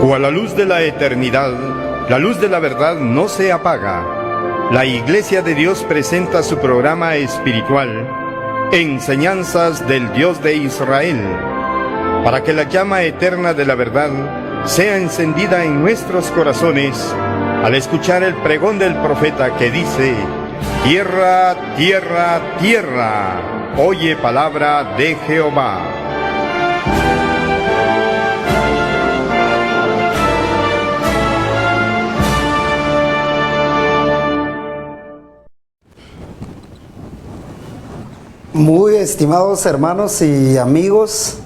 O a la luz de la eternidad, la luz de la verdad no se apaga. La Iglesia de Dios presenta su programa espiritual, Enseñanzas del Dios de Israel, para que la llama eterna de la verdad sea encendida en nuestros corazones al escuchar el pregón del profeta que dice: tierra, tierra, tierra, oye palabra de Jehová. Muy estimados hermanos y amigos,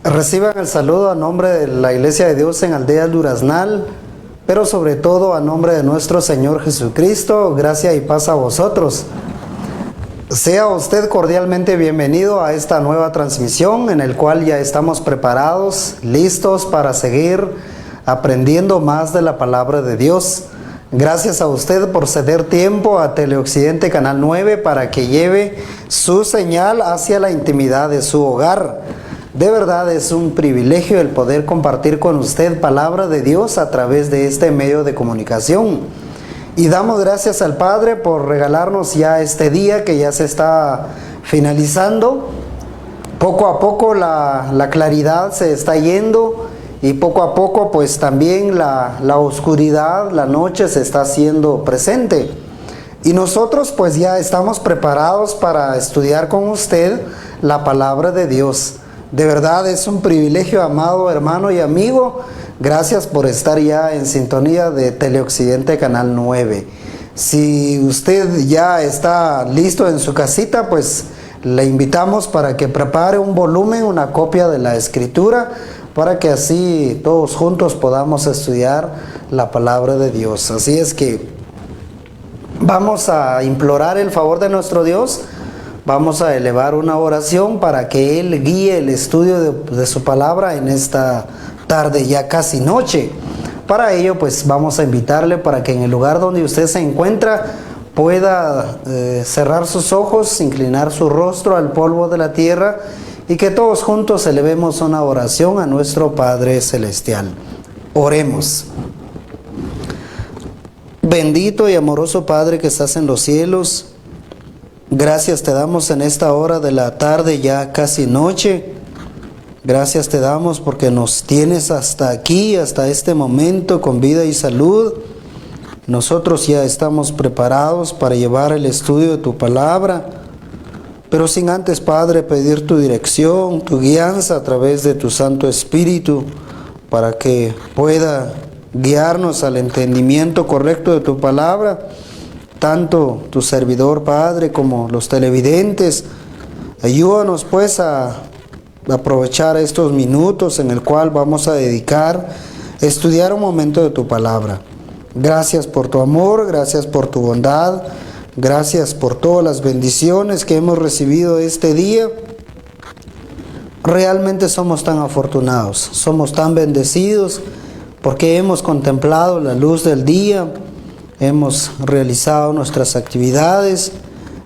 reciban el saludo a nombre de la Iglesia de Dios en Aldea Duraznal, pero sobre todo a nombre de nuestro Señor Jesucristo. Gracia y paz a vosotros. Sea usted cordialmente bienvenido a esta nueva transmisión en el cual ya estamos preparados, listos para seguir aprendiendo más de la palabra de Dios. Gracias a usted por ceder tiempo a Teleoccidente Canal 9 para que lleve su señal hacia la intimidad de su hogar. De verdad es un privilegio el poder compartir con usted palabra de Dios a través de este medio de comunicación. Y damos gracias al Padre por regalarnos ya este día que ya se está finalizando. Poco a poco la claridad se está yendo. Y poco a poco pues también la oscuridad, la noche se está haciendo presente. Y nosotros pues ya estamos preparados para estudiar con usted la palabra de Dios. De verdad es un privilegio, amado hermano y amigo. Gracias por estar ya en sintonía de Teleoccidente Canal 9. Si usted ya está listo en su casita, pues le invitamos para que prepare un volumen, una copia de la Escritura, para que así todos juntos podamos estudiar la palabra de Dios. Así es que vamos a implorar el favor de nuestro Dios, vamos a elevar una oración para que Él guíe el estudio de su palabra en esta tarde, ya casi noche. Para ello pues vamos a invitarle para que en el lugar donde usted se encuentra pueda cerrar sus ojos, inclinar su rostro al polvo de la tierra, y que todos juntos elevemos una oración a nuestro Padre Celestial. Oremos. Bendito y amoroso Padre que estás en los cielos, gracias te damos en esta hora de la tarde, ya casi noche. Gracias te damos porque nos tienes hasta aquí, hasta este momento, con vida y salud. Nosotros ya estamos preparados para llevar el estudio de tu palabra, pero sin antes, Padre, pedir tu dirección, tu guianza a través de tu Santo Espíritu, para que pueda guiarnos al entendimiento correcto de tu palabra, tanto tu servidor, Padre, como los televidentes. Ayúdanos pues a aprovechar estos minutos en el cual vamos a dedicar a estudiar un momento de tu palabra. Gracias por tu amor, gracias por tu bondad. Gracias por todas las bendiciones que hemos recibido este día. Realmente somos tan afortunados, somos tan bendecidos porque hemos contemplado la luz del día, hemos realizado nuestras actividades,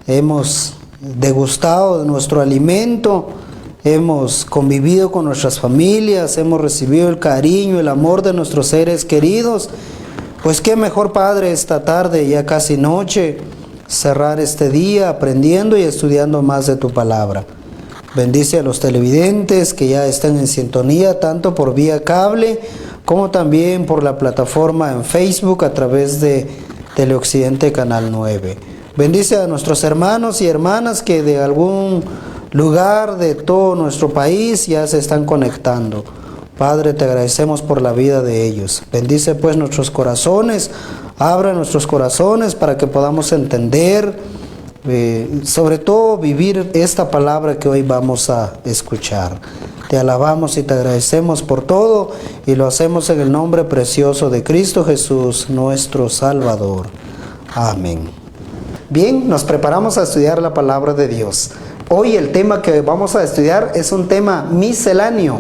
hemos degustado de nuestro alimento, hemos convivido con nuestras familias, hemos recibido el cariño, el amor de nuestros seres queridos. Pues qué mejor, Padre, esta tarde, ya casi noche, cerrar este día aprendiendo y estudiando más de tu palabra. Bendice a los televidentes que ya están en sintonía, tanto por vía cable como también por la plataforma en Facebook a través de Teleoccidente Canal 9. Bendice a nuestros hermanos y hermanas que de algún lugar de todo nuestro país ya se están conectando. Padre, te agradecemos por la vida de ellos. Bendice pues nuestros corazones, abra nuestros corazones para que podamos entender, sobre todo vivir esta palabra que hoy vamos a escuchar. Te alabamos y te agradecemos por todo y lo hacemos en el nombre precioso de Cristo Jesús, nuestro Salvador. Amén. Bien, nos preparamos a estudiar la palabra de Dios. Hoy el tema que vamos a estudiar es un tema misceláneo.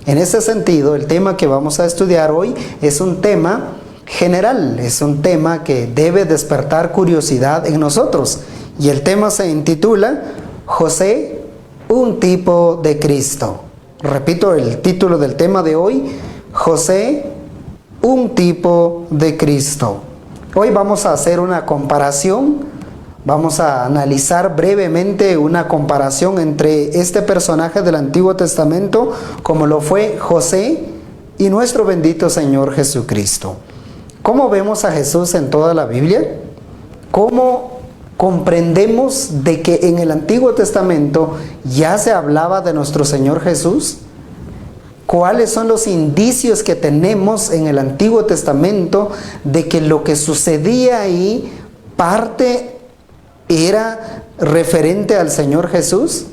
En ese sentido, el tema que vamos a estudiar hoy es un tema general, es un tema que debe despertar curiosidad en nosotros. Y el tema se intitula José, un tipo de Cristo. Repito el título del tema de hoy: José, un tipo de Cristo. Hoy vamos a hacer una comparación, vamos a analizar brevemente una comparación entre este personaje del Antiguo Testamento, como lo fue José, y nuestro bendito Señor Jesucristo. ¿Cómo vemos a Jesús en toda la Biblia? ¿Cómo comprendemos de que en el Antiguo Testamento ya se hablaba de nuestro Señor Jesús? ¿Cuáles son los indicios que tenemos en el Antiguo Testamento de que lo que sucedía ahí parte era referente al Señor Jesús?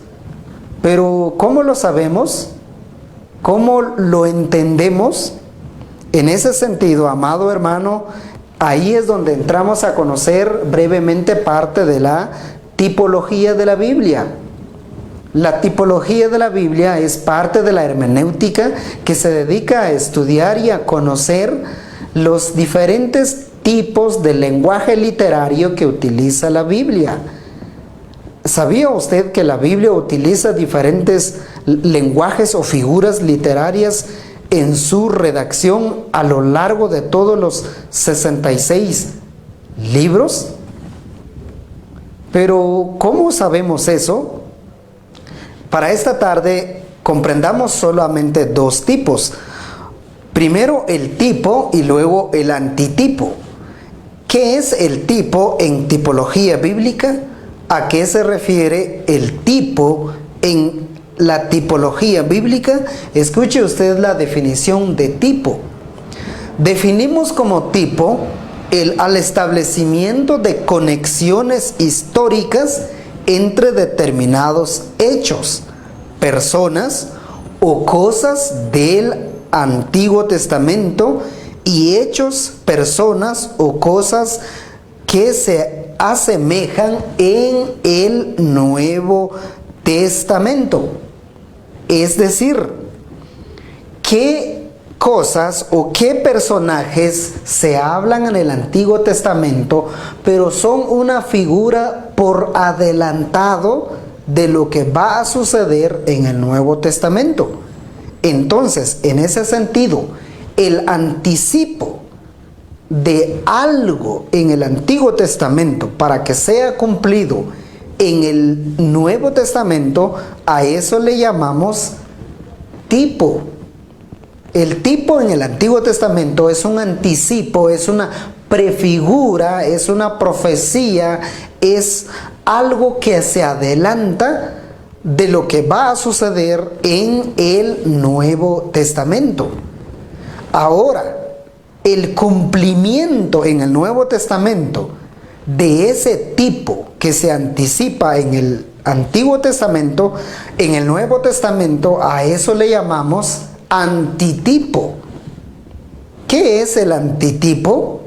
Pero ¿cómo lo sabemos? ¿Cómo lo entendemos? En ese sentido, amado hermano, ahí es donde entramos a conocer brevemente parte de la tipología de la Biblia. La tipología de la Biblia es parte de la hermenéutica que se dedica a estudiar y a conocer los diferentes tipos de lenguaje literario que utiliza la Biblia. ¿Sabía usted que la Biblia utiliza diferentes lenguajes o figuras literarias en su redacción a lo largo de todos los 66 libros? Pero ¿cómo sabemos eso? Para esta tarde comprendamos solamente dos tipos. Primero el tipo y luego el antitipo. ¿Qué es el tipo en tipología bíblica? ¿A qué se refiere el tipo en la tipología bíblica? Escuche usted la definición de tipo. Definimos como tipo al establecimiento de conexiones históricas entre determinados hechos, personas o cosas del Antiguo Testamento y hechos, personas o cosas que se asemejan en el Nuevo Testamento. Es decir, ¿qué cosas o qué personajes se hablan en el Antiguo Testamento, pero son una figura por adelantado de lo que va a suceder en el Nuevo Testamento? Entonces, en ese sentido, el anticipo de algo en el Antiguo Testamento para que sea cumplido en el Nuevo Testamento, a eso le llamamos tipo. El tipo en el Antiguo Testamento es un anticipo, es una prefigura, es una profecía, es algo que se adelanta de lo que va a suceder en el Nuevo Testamento. Ahora, el cumplimiento en el Nuevo Testamento de ese tipo que se anticipa en el Antiguo Testamento, en el Nuevo Testamento, a eso le llamamos antitipo. ¿Qué es el antitipo?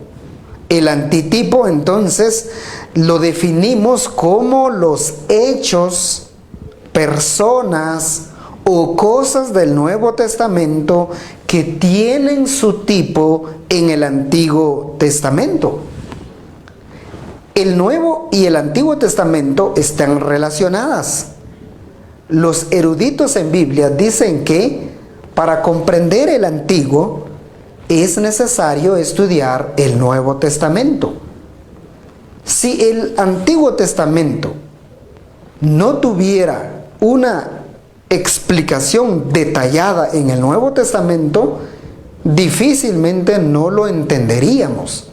El antitipo, entonces, lo definimos como los hechos, personas o cosas del Nuevo Testamento que tienen su tipo en el Antiguo Testamento. El Nuevo y el Antiguo Testamento están relacionadas. Los eruditos en Biblia dicen que para comprender el Antiguo es necesario estudiar el Nuevo Testamento. Si el Antiguo Testamento no tuviera una explicación detallada en el Nuevo Testamento, difícilmente no lo entenderíamos.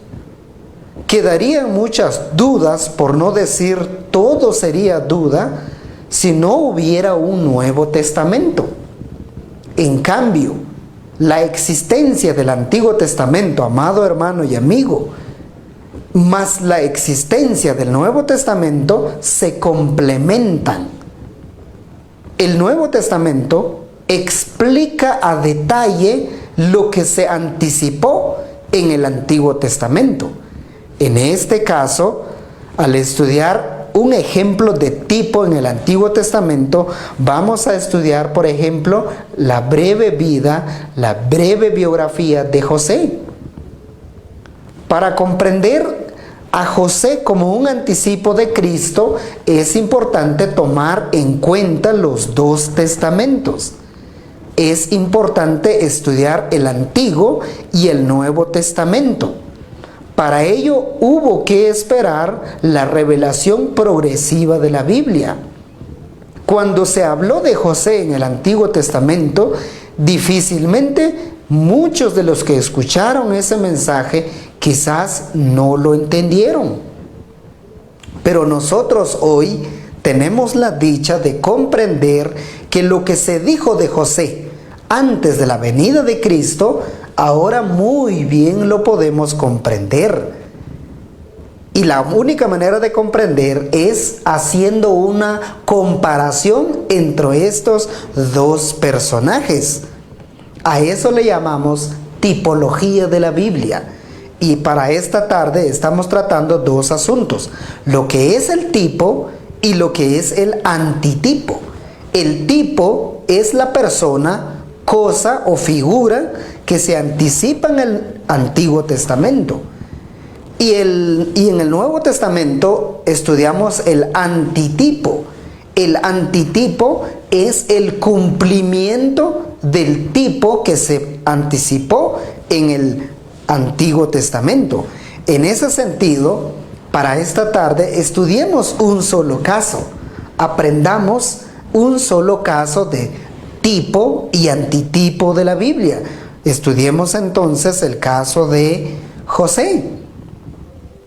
Quedarían muchas dudas, por no decir todo sería duda, si no hubiera un Nuevo Testamento. En cambio, la existencia del Antiguo Testamento, amado hermano y amigo, más la existencia del Nuevo Testamento se complementan. El Nuevo Testamento explica a detalle lo que se anticipó en el Antiguo Testamento. En este caso, al estudiar un ejemplo de tipo en el Antiguo Testamento, vamos a estudiar, por ejemplo, la breve vida, la breve biografía de José. Para comprender a José como un anticipo de Cristo, es importante tomar en cuenta los dos testamentos. es importante estudiar el Antiguo y el Nuevo Testamento. Para ello hubo que esperar la revelación progresiva de la Biblia. Cuando se habló de José en el Antiguo Testamento, difícilmente muchos de los que escucharon ese mensaje quizás no lo entendieron. Pero nosotros hoy tenemos la dicha de comprender que lo que se dijo de José antes de la venida de Cristo, ahora muy bien lo podemos comprender. Y la única manera de comprender es haciendo una comparación entre estos dos personajes. A eso le llamamos tipología de la Biblia. Y para esta tarde estamos tratando dos asuntos: lo que es el tipo y lo que es el antitipo. El tipo es la persona, cosa o figura que se anticipa en el Antiguo Testamento. Y en el Nuevo Testamento estudiamos el antitipo. El antitipo es el cumplimiento del tipo que se anticipó en el Antiguo Testamento. En ese sentido, para esta tarde estudiemos un solo caso. Aprendamos un solo caso de tipo y antitipo de la Biblia. Estudiemos entonces el caso de José.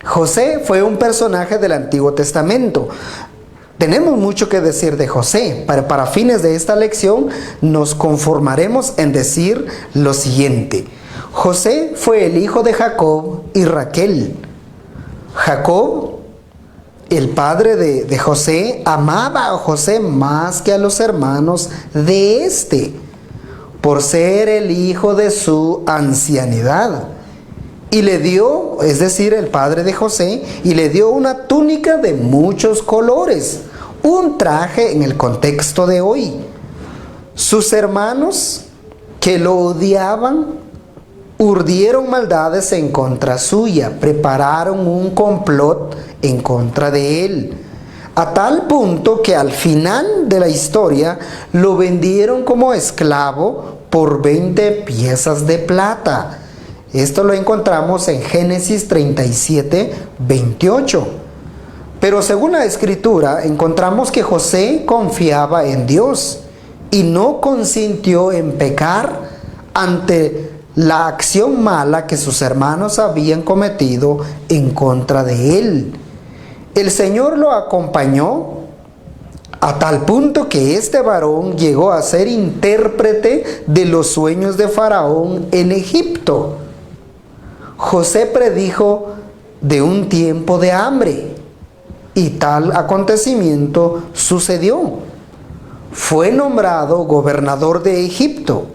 José fue un personaje del Antiguo Testamento. Tenemos mucho que decir de José. Para fines de esta lección nos conformaremos en decir lo siguiente. José fue el hijo de Jacob y Raquel. Jacob, el padre de José, amaba a José más que a los hermanos de éste, por ser el hijo de su ancianidad. Y le dio, es decir, el padre de José, y le dio una túnica de muchos colores, un traje en el contexto de hoy. Sus hermanos, que lo odiaban, urdieron maldades en contra suya, prepararon un complot en contra de él, a tal punto que al final de la historia lo vendieron como esclavo por 20 piezas de plata. Esto lo encontramos en Génesis 37, 28. Pero según la Escritura, encontramos que José confiaba en Dios y no consintió en pecar ante la acción mala que sus hermanos habían cometido en contra de él. El Señor lo acompañó a tal punto que este varón llegó a ser intérprete de los sueños de Faraón en Egipto. José predijo de un tiempo de hambre y tal acontecimiento sucedió. Fue nombrado gobernador de Egipto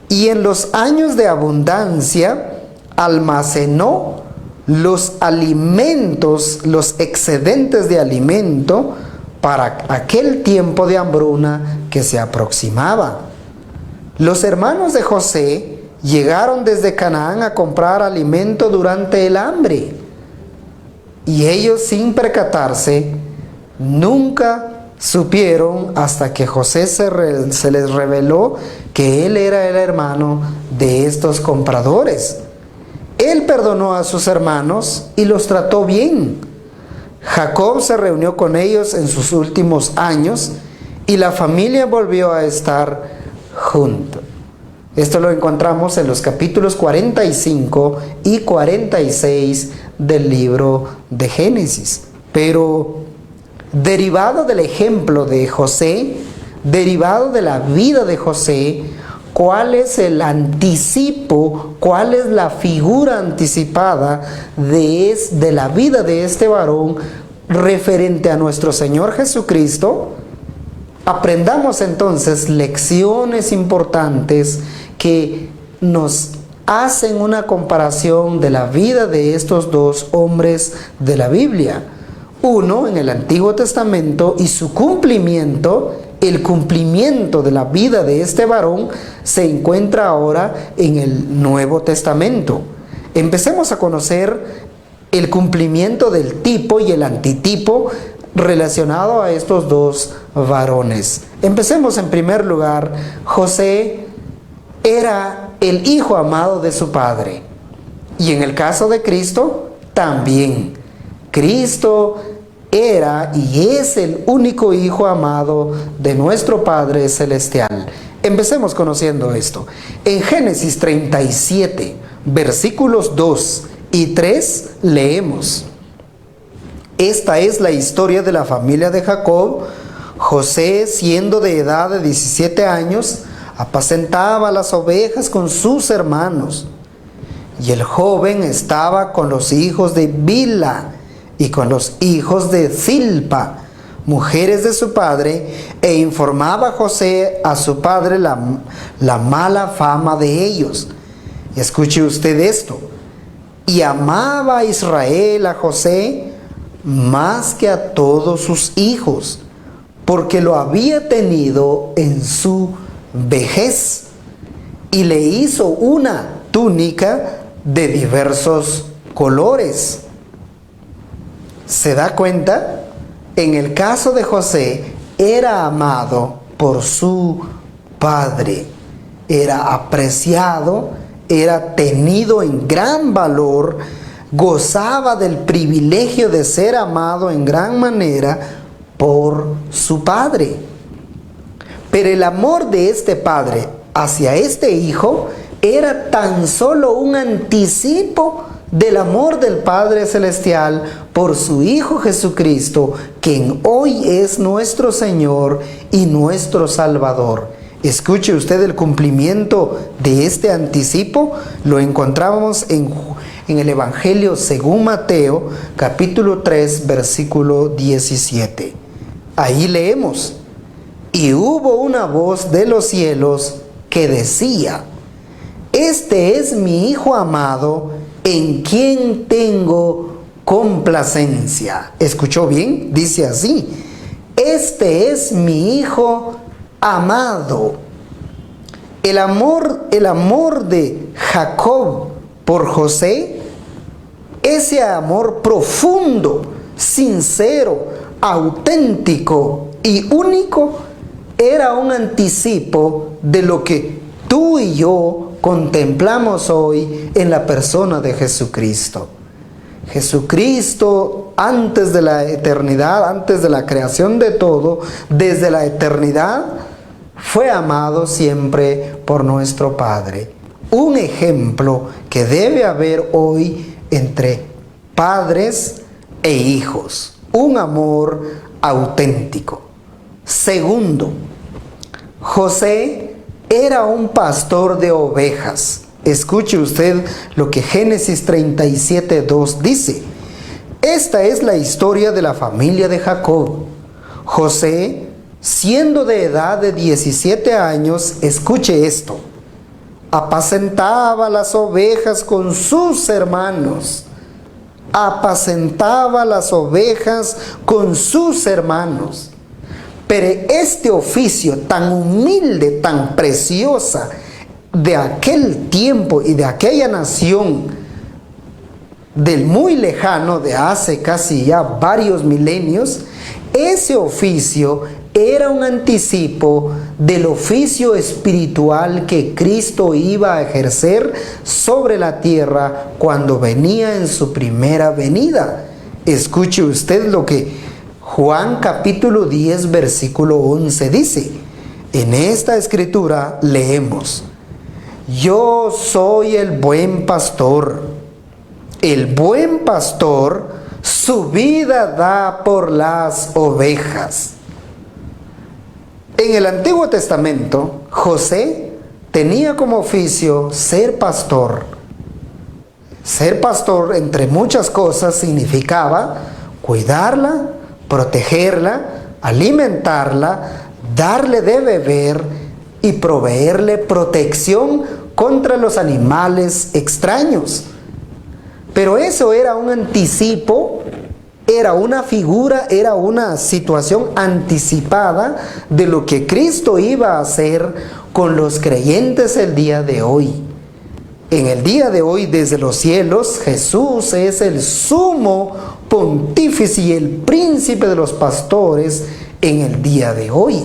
y en los años de abundancia almacenó los alimentos, los excedentes de alimento para aquel tiempo de hambruna que se aproximaba. Los hermanos de José llegaron desde Canaán a comprar alimento durante el hambre. Y ellos, sin percatarse, nunca supieron hasta que José se les reveló que él era el hermano de estos compradores. Él perdonó a sus hermanos y los trató bien. Jacob se reunió con ellos en sus últimos años y la familia volvió a estar junta. Esto lo encontramos en los capítulos 45 y 46 del libro de Génesis. Pero derivado del ejemplo de José, derivado de la vida de José, ¿cuál es el anticipo? ¿Cuál es la figura anticipada de la vida de este varón referente a nuestro Señor Jesucristo? Aprendamos entonces lecciones importantes que nos hacen una comparación de la vida de estos dos hombres de la Biblia. Uno en el Antiguo Testamento y su cumplimiento, el cumplimiento de la vida de este varón se encuentra ahora en el Nuevo Testamento. Empecemos a conocer el cumplimiento del tipo y el antitipo relacionado a estos dos varones. Empecemos en primer lugar. José era el hijo amado de su padre. Y en el caso de Cristo, también. Cristo era y es el único hijo amado de nuestro Padre Celestial. Empecemos conociendo esto. En Génesis 37, versículos 2 y 3, leemos: esta es la historia de la familia de Jacob. José, siendo de edad de 17 años, apacentaba las ovejas con sus hermanos. Y el joven estaba con los hijos de Bilha y con los hijos de Zilpa, mujeres de su padre, e informaba José a su padre la mala fama de ellos. Y escuche usted esto: y amaba a Israel a José más que a todos sus hijos, porque lo había tenido en su vejez, y le hizo una túnica de diversos colores. ¿Se da cuenta? En el caso de José, era amado por su padre, era apreciado, era tenido en gran valor, gozaba del privilegio de ser amado en gran manera por su padre. Pero el amor de este padre hacia este hijo era tan solo un anticipo del amor del Padre Celestial por su Hijo Jesucristo, quien hoy es nuestro Señor y nuestro Salvador. Escuche usted el cumplimiento de este anticipo. Lo encontramos en el Evangelio según Mateo, capítulo 3, versículo 17. Ahí leemos: y hubo una voz de los cielos que decía: este es mi Hijo amado, en quien tengo complacencia. ¿Escuchó bien? Dice así: este es mi Hijo amado. El amor de Jacob por José, ese amor profundo, sincero, auténtico y único, era un anticipo de lo que tú y yo contemplamos hoy en la persona de Jesucristo. Jesucristo, antes de la eternidad, antes de la creación de todo, desde la eternidad, fue amado siempre por nuestro Padre. Un ejemplo que debe haber hoy entre padres e hijos. Un amor auténtico. Segundo, José era un pastor de ovejas. Escuche usted lo que Génesis 37:2 dice. Esta es la historia de la familia de Jacob. José, siendo de edad de 17 años, escuche esto, apacentaba las ovejas con sus hermanos. Apacentaba las ovejas con sus hermanos. Pero este oficio tan humilde, tan preciosa, de aquel tiempo y de aquella nación, del muy lejano, de hace casi ya varios milenios, ese oficio era un anticipo del oficio espiritual que Cristo iba a ejercer sobre la tierra cuando venía en su primera venida. Escuche usted lo que Juan capítulo 10 versículo 11 dice. En esta escritura leemos: yo soy el buen pastor. El buen pastor su vida da por las ovejas. En el Antiguo Testamento, José tenía como oficio ser pastor. Ser pastor, entre muchas cosas, significaba cuidarla, protegerla, alimentarla, darle de beber y proveerle protección contra los animales extraños. Pero eso era un anticipo, era una figura, era una situación anticipada de lo que Cristo iba a hacer con los creyentes el día de hoy. En el día de hoy, desde los cielos, Jesús es el sumo pontífice y el príncipe de los pastores en el día de hoy.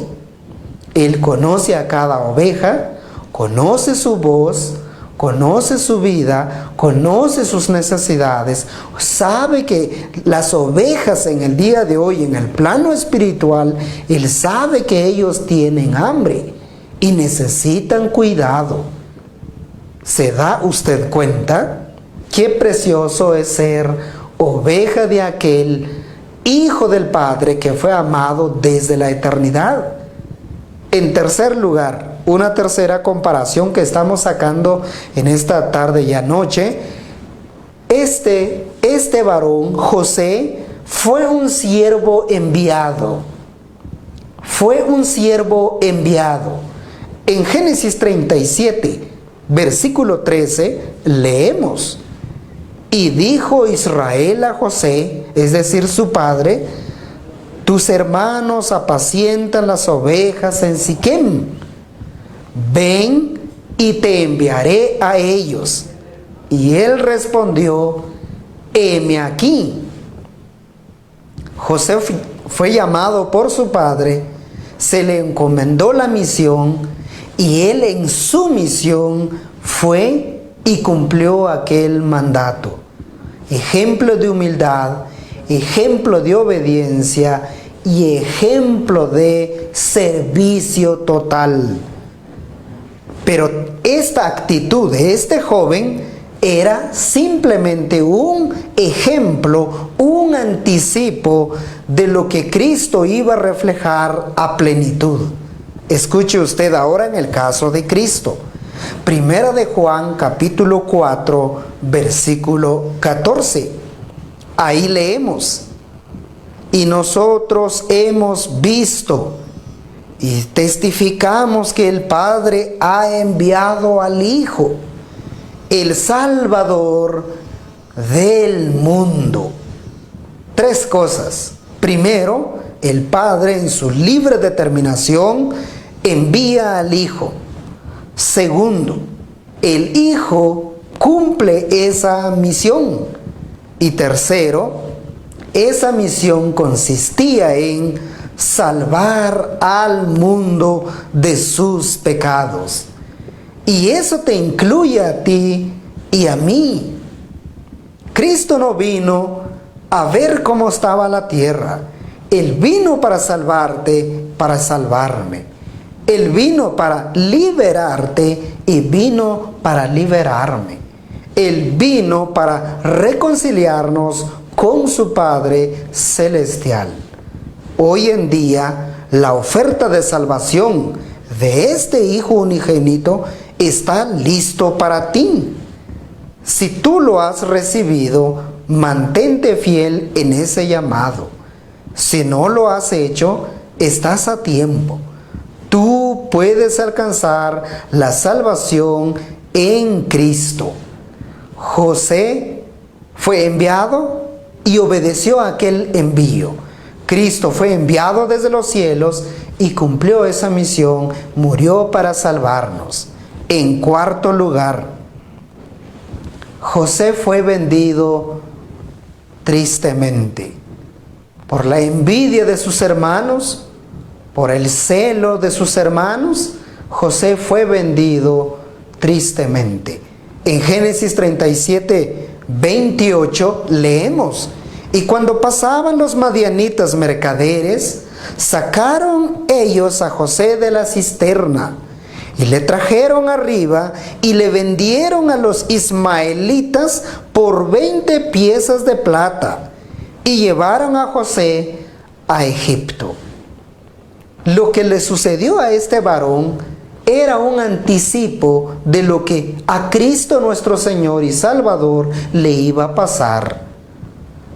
Él conoce a cada oveja, conoce su voz, conoce su vida, conoce sus necesidades, sabe que las ovejas en el día de hoy, en el plano espiritual, Él sabe que ellos tienen hambre y necesitan cuidado. ¿Se da usted cuenta? Qué precioso es ser oveja de aquel Hijo del Padre que fue amado desde la eternidad. En tercer lugar, una tercera comparación que estamos sacando en esta tarde y noche, este varón, José, fue un siervo enviado. Fue un siervo enviado. En Génesis 37, versículo 13, leemos: y dijo Israel a José, es decir, su padre: tus hermanos apacientan las ovejas en Siquem. Ven y te enviaré a ellos. Y él respondió: heme aquí. José fue llamado por su padre, se le encomendó la misión, y él en su misión fue y cumplió aquel mandato. Ejemplo de humildad, ejemplo de obediencia y ejemplo de servicio total. Pero esta actitud de este joven era simplemente un ejemplo, un anticipo de lo que Cristo iba a reflejar a plenitud. Escuche usted ahora en el caso de Cristo. Primera de Juan, capítulo 4, versículo 14. Ahí leemos: y nosotros hemos visto y testificamos que el Padre ha enviado al Hijo, el Salvador del mundo. Tres cosas. Primero, el Padre en su libre determinación envía al Hijo. Segundo, el Hijo cumple esa misión. Y tercero, esa misión consistía en salvar al mundo de sus pecados. Y eso te incluye a ti y a mí. Cristo no vino a ver cómo estaba la tierra. Él vino para salvarte, para salvarme. Él vino para liberarte y vino para liberarme. Él vino para reconciliarnos con su Padre Celestial. Hoy en día, la oferta de salvación de este Hijo unigénito está listo para ti. Si tú lo has recibido, mantente fiel en ese llamado. Si no lo has hecho, estás a tiempo. Tú puedes alcanzar la salvación en Cristo. José fue enviado y obedeció a aquel envío. Cristo fue enviado desde los cielos y cumplió esa misión, murió para salvarnos. En cuarto lugar, José fue vendido tristemente por la envidia de sus hermanos, por el celo de sus hermanos. José fue vendido tristemente. En Génesis 37, 28 leemos: y cuando pasaban los madianitas mercaderes, sacaron ellos a José de la cisterna y le trajeron arriba y le vendieron a los ismaelitas por 20 piezas de plata y llevaron a José a Egipto. Lo que le sucedió a este varón era un anticipo de lo que a Cristo nuestro Señor y Salvador le iba a pasar.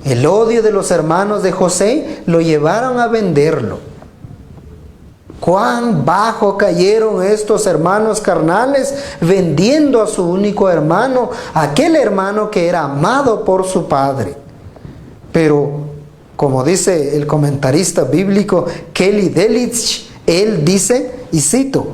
El odio de los hermanos de José lo llevaron a venderlo. Cuán bajo cayeron estos hermanos carnales vendiendo a su único hermano, aquel hermano que era amado por su padre. Pero, como dice el comentarista bíblico Kelly Delitzsch, él dice, y cito: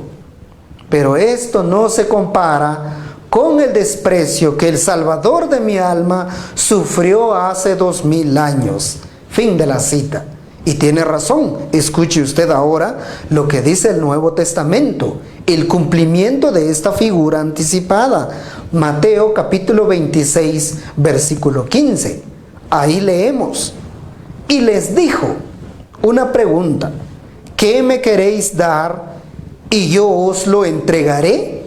pero esto no se compara con el desprecio que el Salvador de mi alma sufrió hace 2000 años. Fin de la cita. Y tiene razón. Escuche usted ahora lo que dice el Nuevo Testamento, el cumplimiento de esta figura anticipada. Mateo capítulo 26, versículo 15. Ahí leemos: y les dijo una pregunta: ¿qué me queréis dar y yo os lo entregaré?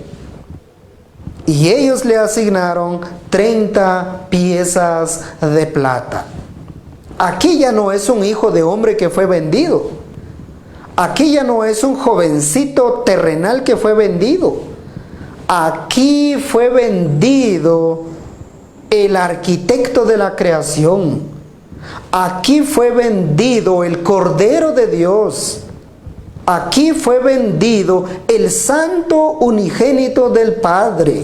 Y ellos le asignaron 30 piezas de plata. Aquí ya no es un hijo de hombre que fue vendido. Aquí ya no es un jovencito terrenal que fue vendido. Aquí fue vendido el arquitecto de la creación. Aquí fue vendido el Cordero de Dios. Aquí fue vendido el Santo Unigénito del Padre.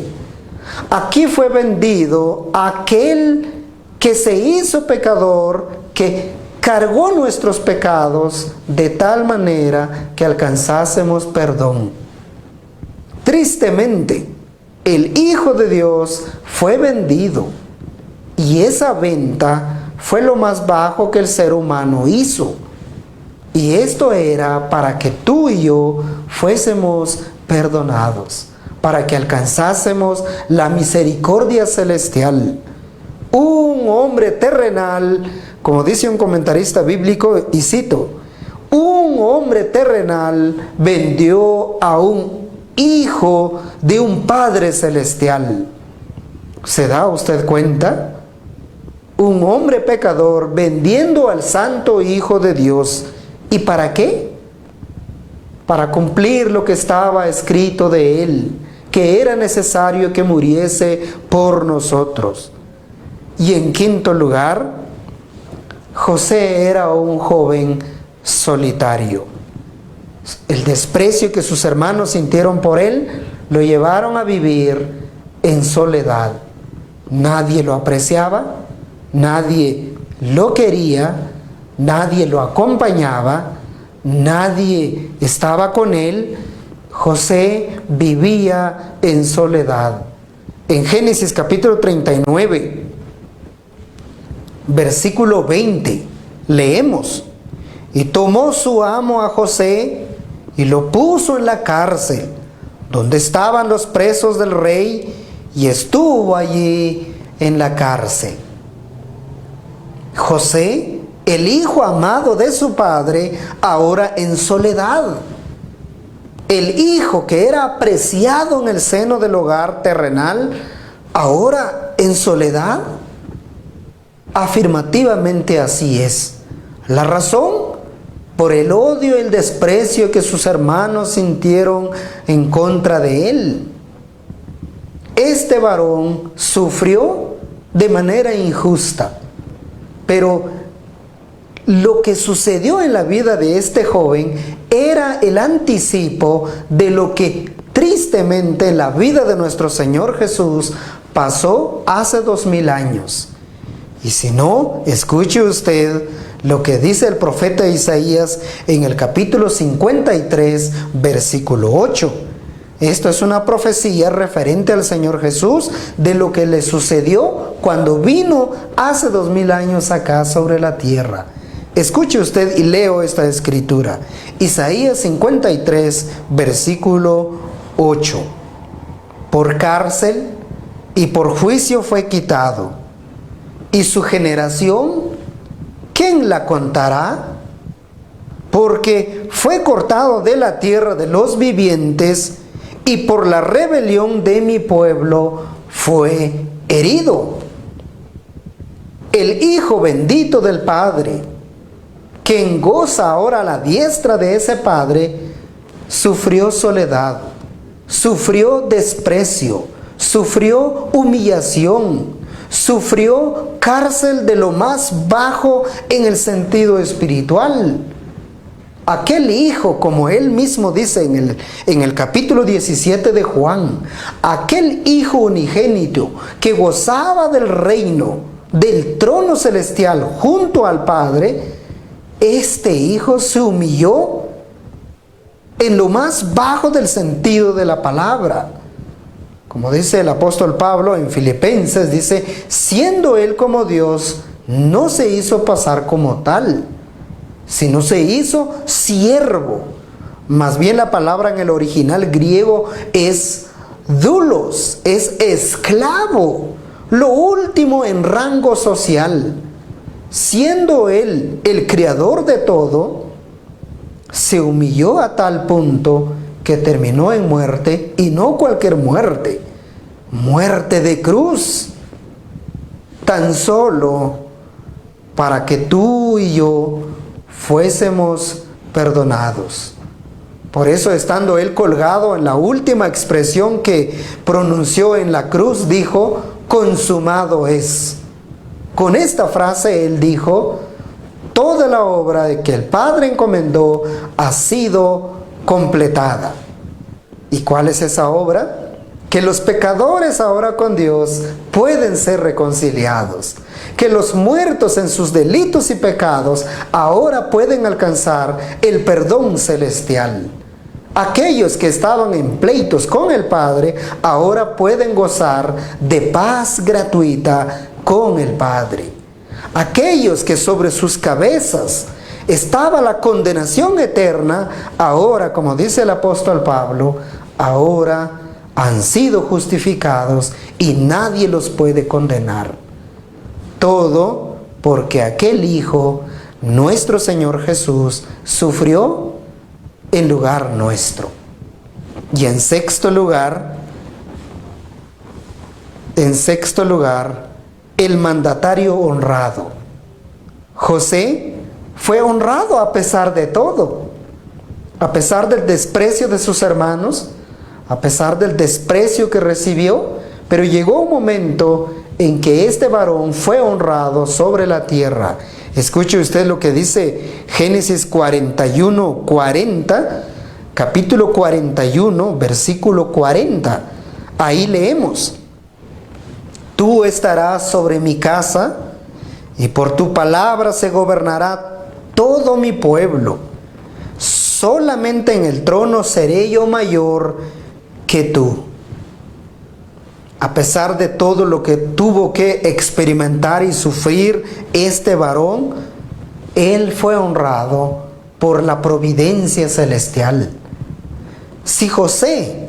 Aquí fue vendido aquel que se hizo pecador, que cargó nuestros pecados de tal manera que alcanzásemos perdón. Tristemente, el Hijo de Dios fue vendido, y esa venta fue lo más bajo que el ser humano hizo. Y esto era para que tú y yo fuésemos perdonados, para que alcanzásemos la misericordia celestial. Un hombre terrenal, como dice un comentarista bíblico, y cito: un hombre terrenal vendió a un hijo de un Padre celestial. ¿Se da usted cuenta? Un hombre pecador vendiendo al Santo Hijo de Dios. ¿Y para qué? Para cumplir lo que estaba escrito de él, que era necesario que muriese por nosotros. Y en quinto lugar, José era un joven solitario. El desprecio que sus hermanos sintieron por él lo llevaron a vivir en soledad. Nadie lo apreciaba, nadie lo quería, nadie lo acompañaba, nadie estaba con él. José vivía en soledad. En Génesis capítulo 39, versículo 20, leemos: y tomó su amo a José y lo puso en la cárcel, donde estaban los presos del rey, y estuvo allí en la cárcel. José, el hijo amado de su padre, ahora en soledad. El hijo que era apreciado en el seno del hogar terrenal, ahora en soledad. Afirmativamente así es. La razón: por el odio y el desprecio que sus hermanos sintieron en contra de él. Este varón sufrió de manera injusta, pero lo que sucedió en la vida de este joven era el anticipo de lo que tristemente en la vida de nuestro Señor Jesús pasó hace 2000 años. Y si no, escuche usted lo que dice el profeta Isaías en el capítulo 53, versículo 8. Esto es una profecía referente al Señor Jesús de lo que le sucedió cuando vino hace 2000 años acá sobre la tierra. Escuche usted y leo esta escritura. Isaías 53, versículo 8. Por cárcel y por juicio fue quitado. ¿Y su generación, quién la contará? Porque fue cortado de la tierra de los vivientes, y por la rebelión de mi pueblo fue herido. El Hijo bendito del Padre, quien goza ahora a la diestra de ese Padre, sufrió soledad, sufrió desprecio, sufrió humillación, sufrió cárcel de lo más bajo en el sentido espiritual. Aquel hijo, como él mismo dice en el capítulo 17 de Juan, aquel hijo unigénito que gozaba del reino, del trono celestial junto al Padre, este hijo se humilló en lo más bajo del sentido de la palabra. Como dice el apóstol Pablo en Filipenses, dice: siendo él como Dios, no se hizo pasar como tal, sino se hizo siervo. Más bien la palabra en el original griego es doulos, es esclavo, lo último en rango social. Siendo Él el creador de todo, se humilló a tal punto que terminó en muerte, y no cualquier muerte, muerte de cruz, tan solo para que tú y yo fuésemos perdonados. Por eso, estando Él colgado, en la última expresión que pronunció en la cruz, dijo: consumado es. Con esta frase Él dijo: toda la obra de que el Padre encomendó ha sido completada. ¿Y cuál es esa obra? Que los pecadores ahora con Dios pueden ser reconciliados. Que los muertos en sus delitos y pecados ahora pueden alcanzar el perdón celestial. Aquellos que estaban en pleitos con el Padre ahora pueden gozar de paz gratuita con el Padre. Aquellos que sobre sus cabezas estaba la condenación eterna, ahora, como dice el apóstol Pablo, ahora han sido justificados y nadie los puede condenar. Todo porque aquel Hijo, nuestro Señor Jesús, sufrió en lugar nuestro. Y en sexto lugar, el mandatario honrado. José fue honrado a pesar de todo, a pesar del desprecio de sus hermanos, a pesar del desprecio que recibió, pero llegó un momento en que este varón fue honrado sobre la tierra. Escuche usted lo que dice Génesis 41:40, capítulo 41, versículo 40. Ahí leemos: tú estarás sobre mi casa, y por tu palabra se gobernará todo mi pueblo. Solamente en el trono seré yo mayor que tú. A pesar de todo lo que tuvo que experimentar y sufrir este varón, él fue honrado por la providencia celestial. Si José,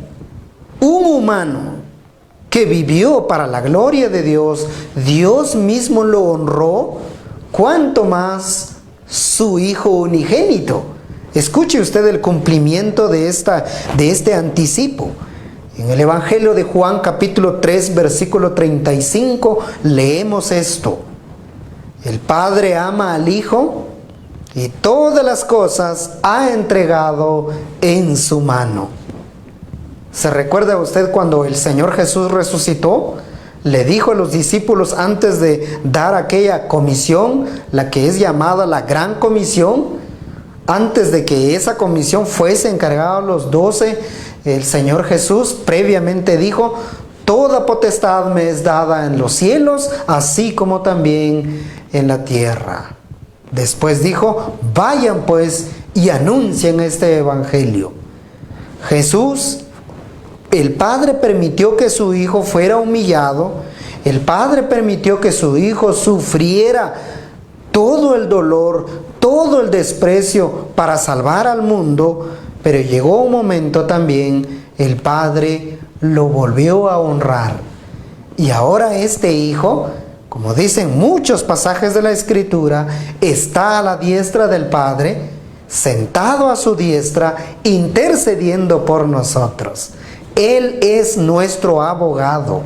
un humano que vivió para la gloria de Dios, Dios mismo lo honró, ¿cuánto más su Hijo unigénito? Escuche usted el cumplimiento de este anticipo. En el Evangelio de Juan, capítulo 3, versículo 35, leemos esto: el Padre ama al Hijo y todas las cosas ha entregado en su mano. ¿Se recuerda usted cuando el Señor Jesús resucitó? Le dijo a los discípulos antes de dar aquella comisión, la que es llamada la Gran Comisión, antes de que esa comisión fuese encargada a los 12, el Señor Jesús previamente dijo: toda potestad me es dada en los cielos, así como también en la tierra. Después dijo: vayan pues y anuncien este evangelio. Jesús, el Padre permitió que su Hijo fuera humillado, el Padre permitió que su Hijo sufriera todo el dolor, todo el desprecio para salvar al mundo, pero llegó un momento también, el Padre lo volvió a honrar. Y ahora este Hijo, como dicen muchos pasajes de la Escritura, está a la diestra del Padre, sentado a su diestra, intercediendo por nosotros. Él es nuestro abogado.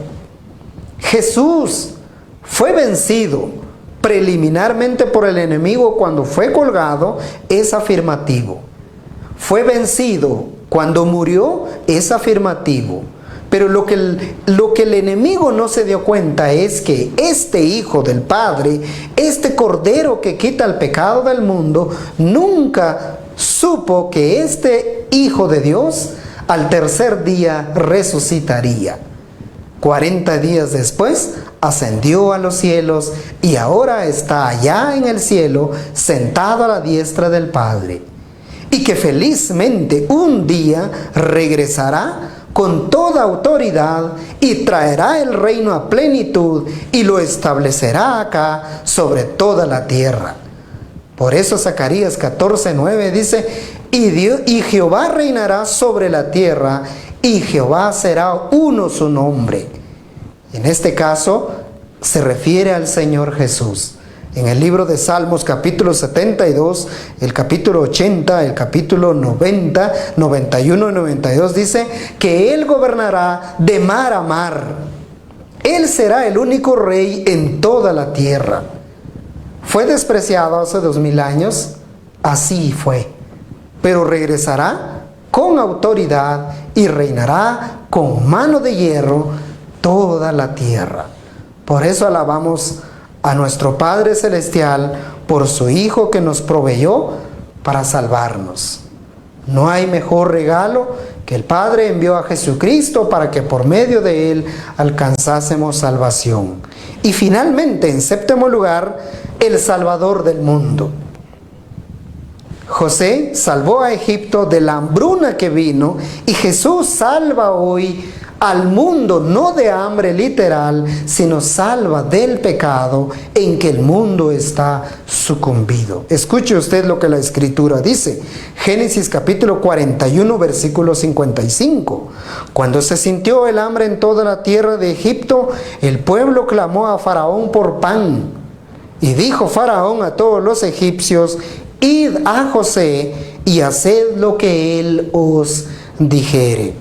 Jesús fue vencido preliminarmente por el enemigo cuando fue colgado, es afirmativo. Fue vencido cuando murió, es afirmativo. Pero lo que el enemigo no se dio cuenta es que este Hijo del Padre, este Cordero que quita el pecado del mundo, nunca supo que este Hijo de Dios al tercer día resucitaría. 40 días después ascendió a los cielos y ahora está allá en el cielo, sentado a la diestra del Padre. Y que felizmente un día regresará con toda autoridad y traerá el reino a plenitud y lo establecerá acá sobre toda la tierra. Por eso Zacarías 14:9 dice, y Jehová reinará sobre la tierra, y Jehová será uno su nombre. En este caso se refiere al Señor Jesús. En el libro de Salmos capítulo 72, el capítulo 80, el capítulo 90, 91 y 92 dice que Él gobernará de mar a mar. Él será el único rey en toda la tierra. Fue despreciado hace 2000 años, así fue, pero regresará con autoridad y reinará con mano de hierro toda la tierra. Por eso alabamos a nuestro Padre Celestial por su Hijo que nos proveyó para salvarnos. No hay mejor regalo que el Padre envió a Jesucristo para que por medio de Él alcanzásemos salvación. Y finalmente, en séptimo lugar, el Salvador del mundo. José salvó a Egipto de la hambruna que vino, y Jesús salva hoy al mundo, no de hambre literal, sino salva del pecado en que el mundo está sucumbido. Escuche usted lo que la Escritura dice. Génesis capítulo 41, versículo 55. Cuando se sintió el hambre en toda la tierra de Egipto, el pueblo clamó a Faraón por pan. Y dijo Faraón a todos los egipcios, id a José y haced lo que él os dijere.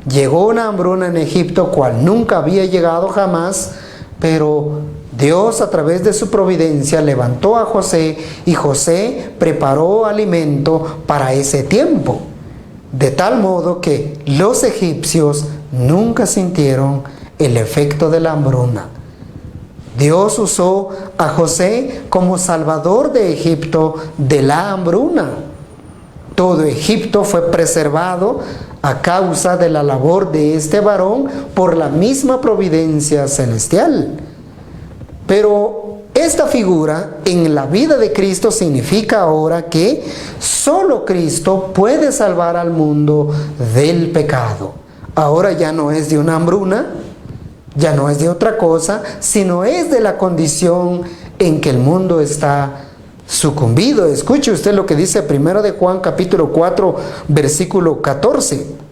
Llegó una hambruna en Egipto cual nunca había llegado jamás, pero Dios a través de su providencia levantó a José y José preparó alimento para ese tiempo. De tal modo que los egipcios nunca sintieron el efecto de la hambruna. Dios usó a José como salvador de Egipto de la hambruna. Todo Egipto fue preservado a causa de la labor de este varón por la misma providencia celestial. Pero esta figura en la vida de Cristo significa ahora que solo Cristo puede salvar al mundo del pecado. Ahora ya no es de una hambruna, ya no es de otra cosa, sino es de la condición en que el mundo está sucumbido. Escuche usted lo que dice 1 de Juan capítulo 4 versículo 14.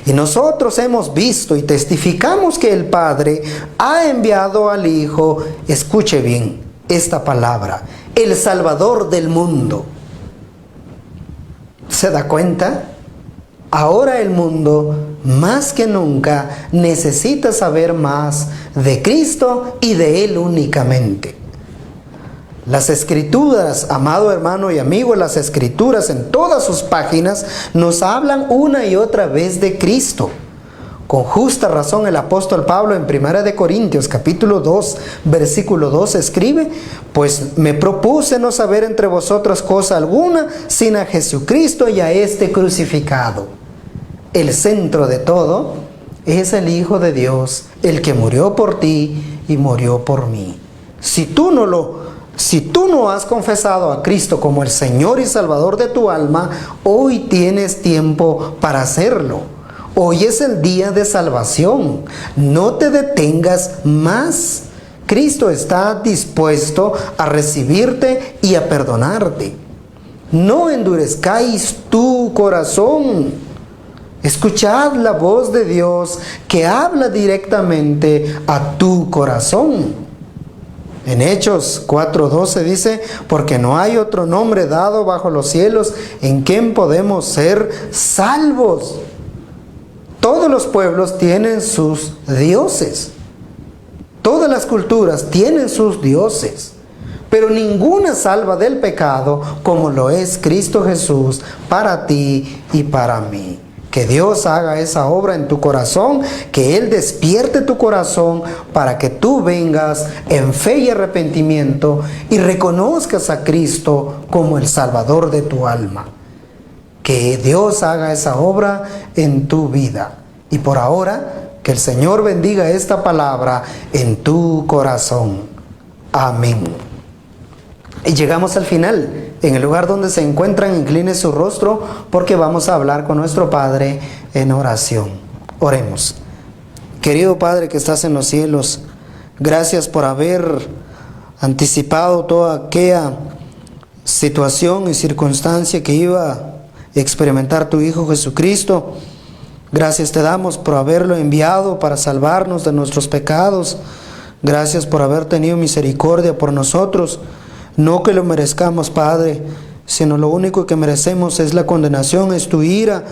Y nosotros hemos visto y testificamos que el Padre ha enviado al Hijo, escuche bien esta palabra, el Salvador del mundo. ¿Se da cuenta? Ahora el mundo más que nunca necesita saber más de Cristo y de Él únicamente. Las Escrituras, amado hermano y amigo, las Escrituras en todas sus páginas nos hablan una y otra vez de Cristo. Con justa razón el apóstol Pablo en 1 de Corintios capítulo 2 versículo 2 escribe, pues me propuse no saber entre vosotros cosa alguna, sino a Jesucristo y a este crucificado. El centro de todo es el Hijo de Dios, el que murió por ti y murió por mí. Si tú no has confesado a Cristo como el Señor y Salvador de tu alma, hoy tienes tiempo para hacerlo. Hoy es el día de salvación. No te detengas más. Cristo está dispuesto a recibirte y a perdonarte. No endurezcáis tu corazón. Escuchad la voz de Dios que habla directamente a tu corazón. En Hechos 4:12 dice, porque no hay otro nombre dado bajo los cielos en quien podemos ser salvos. Todos los pueblos tienen sus dioses. Todas las culturas tienen sus dioses. Pero ninguna salva del pecado como lo es Cristo Jesús para ti y para mí. Que Dios haga esa obra en tu corazón, que Él despierte tu corazón para que tú vengas en fe y arrepentimiento y reconozcas a Cristo como el Salvador de tu alma. Que Dios haga esa obra en tu vida. Y por ahora, que el Señor bendiga esta palabra en tu corazón. Amén. Y llegamos al final. En el lugar donde se encuentran, incline su rostro porque vamos a hablar con nuestro Padre en oración. Oremos. Querido Padre que estás en los cielos, gracias por haber anticipado toda aquella situación y circunstancia que iba a experimentar tu Hijo Jesucristo. Gracias te damos por haberlo enviado para salvarnos de nuestros pecados. Gracias por haber tenido misericordia por nosotros. No que lo merezcamos, Padre, sino lo único que merecemos es la condenación, es tu ira,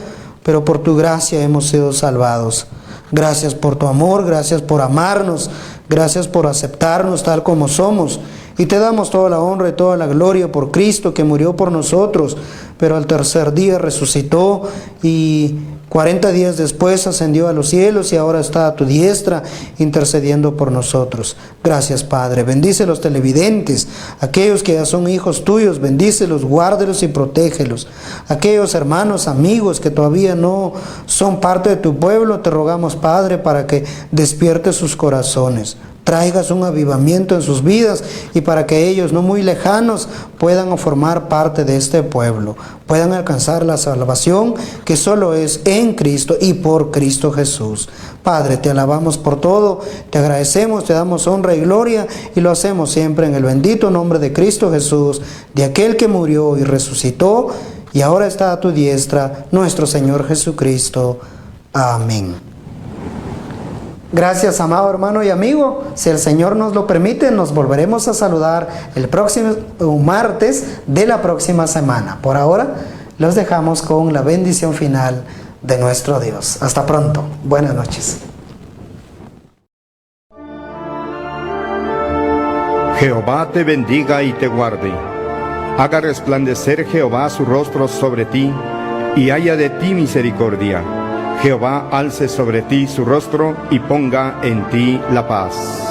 pero por tu gracia hemos sido salvados. Gracias por tu amor, gracias por amarnos, gracias por aceptarnos tal como somos. Y te damos toda la honra y toda la gloria por Cristo que murió por nosotros, pero al tercer día resucitó y 40 días después ascendió a los cielos y ahora está a tu diestra intercediendo por nosotros. Gracias, Padre. Bendice a los televidentes, aquellos que ya son hijos tuyos, bendícelos, guárdelos y protégelos. Aquellos hermanos, amigos que todavía no son parte de tu pueblo, te rogamos, Padre, para que despiertes sus corazones. Traigas un avivamiento en sus vidas y para que ellos, no muy lejanos, puedan formar parte de este pueblo, puedan alcanzar la salvación que solo es en Cristo y por Cristo Jesús. Padre, te alabamos por todo, te agradecemos, te damos honra y gloria y lo hacemos siempre en el bendito nombre de Cristo Jesús, de aquel que murió y resucitó y ahora está a tu diestra, nuestro Señor Jesucristo. Amén. Gracias, amado hermano y amigo. Si el Señor nos lo permite, nos volveremos a saludar el próximo martes de la próxima semana. Por ahora, los dejamos con la bendición final de nuestro Dios. Hasta pronto. Buenas noches. Jehová te bendiga y te guarde. Haga resplandecer Jehová su rostro sobre ti y haya de ti misericordia. Jehová alce sobre ti su rostro y ponga en ti la paz.